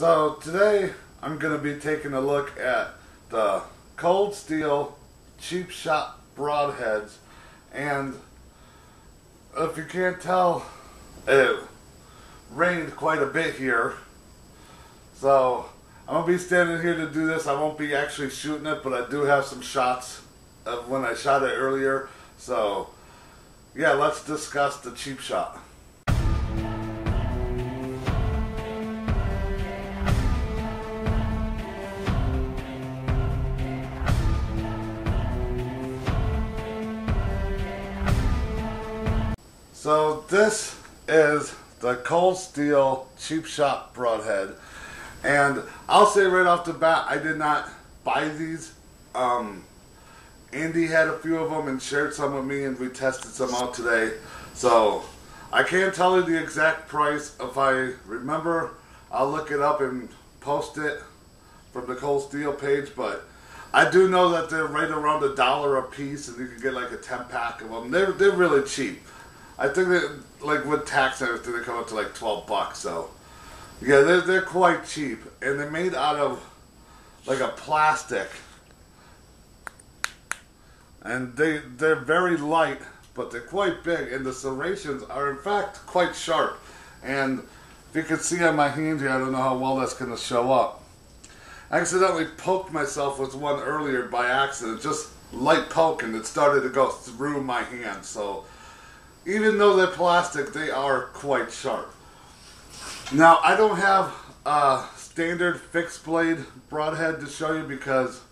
So today I'm going to be taking a look at the cold steel cheap shot broadheads, and if you can't tell, it rained quite a bit here, so I'm going to be standing here to do this. I won't be actually shooting it, but I do have some shots of when I shot it earlier. So yeah, let's discuss the cheap shot. So this is the cold steel cheap shot broadhead, and I'll say right off the bat, I did not buy these. Andy had a few of them and shared some with me, and we tested some out today. So I can't tell you the exact price. If I remember, I'll look it up and post it from the cold steel page, but I do know that they're right around $1 a piece, and you can get like a 10-pack of them. They're really cheap. I think that, like, with tax and everything, they come up to like 12 bucks. So yeah, they're quite cheap, and they're made out of like a plastic, and they're very light, but they're quite big, and the serrations are in fact quite sharp. And if you can see on my hand here, I don't know how well that's going to show up. I accidentally poked myself with one earlier by accident, just light poke, and it started to go through my hand. So even though they're plastic, they are quite sharp. Now, I don't have a standard fixed blade broadhead to show you because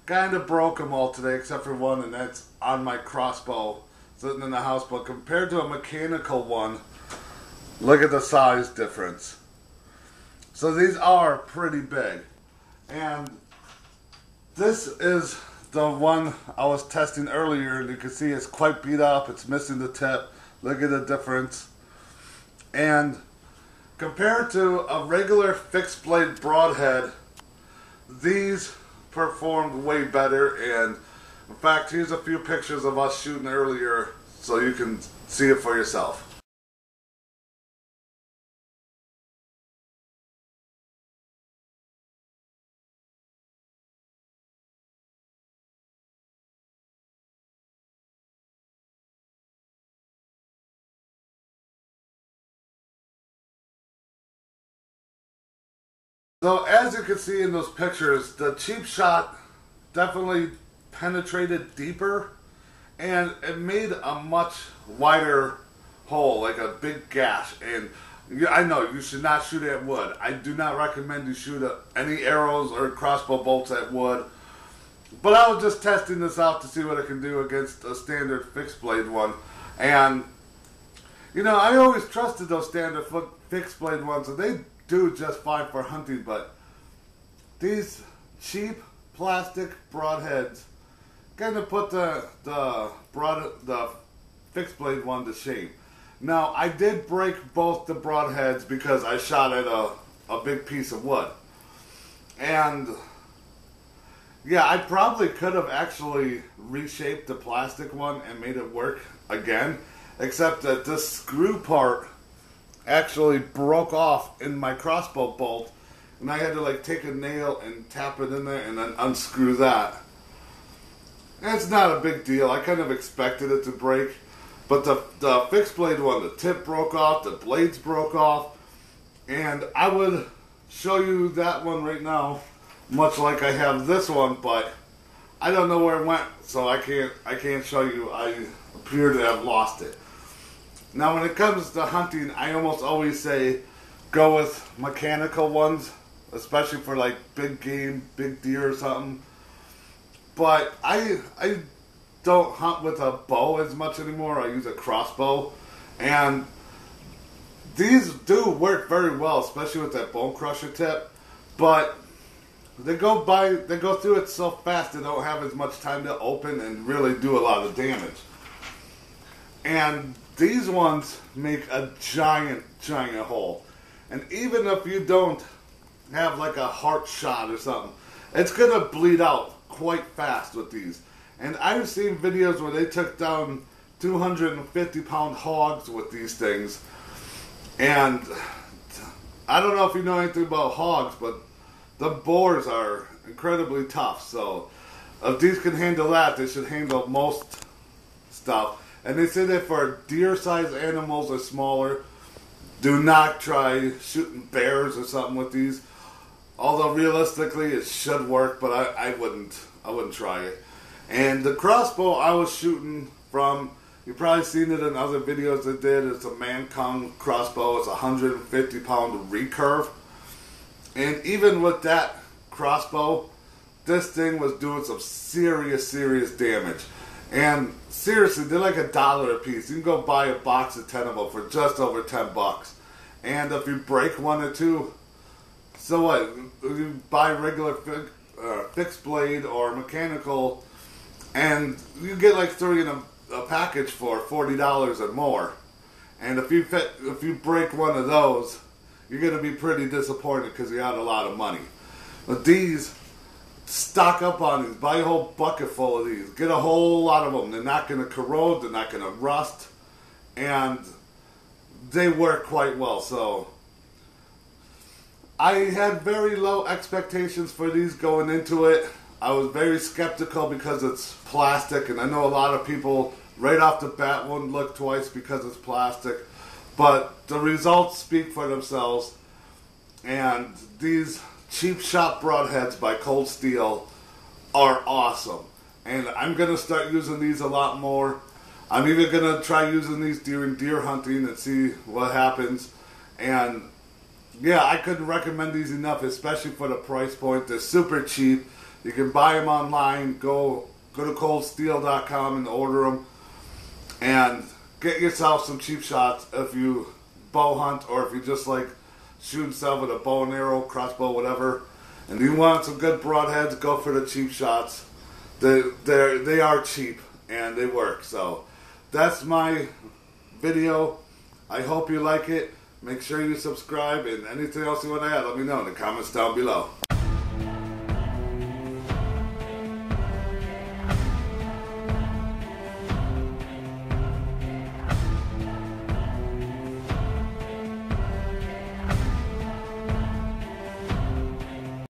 kind of broke them all today except for one, and that's on my crossbow sitting in the house. But compared to a mechanical one, look at the size difference. So these are pretty big. And this is the one I was testing earlier, and you can see it's quite beat up. It's missing the tip. Look at the difference. And compared to a regular fixed blade broadhead, these performed way better. And in fact, here's a few pictures of us shooting earlier so you can see it for yourself. So as you can see in those pictures, the cheap shot definitely penetrated deeper, and it made a much wider hole, like a big gash. And I know you should not shoot at wood. I do not recommend you shoot any arrows or crossbow bolts at wood. But I was just testing this out to see what I can do against a standard fixed blade one. And you know, I always trusted those standard fixed blade ones, and they do just fine for hunting, but these cheap plastic broadheads kind of put the fixed blade one to shame. Now, I did break both the broadheads because I shot at a big piece of wood, and yeah, I probably could have actually reshaped the plastic one and made it work again, except that this screw part actually broke off in my crossbow bolt, and I had to like take a nail and tap it in there and then unscrew that. And it's not a big deal. I kind of expected it to break, but the fixed blade one, the tip broke off, the blades broke off, and I would show you that one right now, much like I have this one, but I don't know where it went, so I can't show you. I appear to have lost it. Now, when it comes to hunting, I almost always say go with mechanical ones, especially for like big game, big deer or something. But I don't hunt with a bow as much anymore. I use a crossbow, and these do work very well, especially with that bone crusher tip. But they go through it so fast they don't have as much time to open and really do a lot of damage. And these ones make a giant hole. And even if you don't have like a heart shot or something, it's going to bleed out quite fast with these. And I've seen videos where they took down 250-pound hogs with these things. And I don't know if you know anything about hogs, but the boars are incredibly tough. So if these can handle that, they should handle most stuff. And they say that for deer-sized animals or smaller, do not try shooting bears or something with these. Although realistically, it should work, but I wouldn't try it. And the crossbow I was shooting from, you've probably seen it in other videos I did. It's a Mancung crossbow. It's a 150-pound recurve. And even with that crossbow, this thing was doing some serious damage. And seriously, they're like $1 a piece. You can go buy a box of 10 of them for just over $10. And if you break one or two, so what? You buy regular fixed blade or mechanical, and you get like 3 in a package for $40 or more. And if you break one of those, you're gonna be pretty disappointed because you had a lot of money. But these, stock up on these. Buy a whole bucket full of these. Get a whole lot of them. They're not gonna corrode. They're not gonna rust, and they work quite well. So I had very low expectations for these going into it. I was very skeptical because it's plastic, and I know a lot of people right off the bat wouldn't look twice because it's plastic, but the results speak for themselves. And these cheap shop broadheads by Cold Steel are awesome, and I'm gonna start using these a lot more. I'm even gonna try using these during deer hunting and see what happens. And yeah, I couldn't recommend these enough, especially for the price point. They're super cheap. You can buy them online. Go to coldsteel.com and order them, and get yourself some cheap shots if you bow hunt, or if you just like shooting stuff with a bow and arrow, crossbow, whatever. And you want some good broadheads, go for the cheap shots. They are cheap and they work. So that's my video. I hope you like it. Make sure you subscribe, and anything else you want to add, let me know in the comments down below.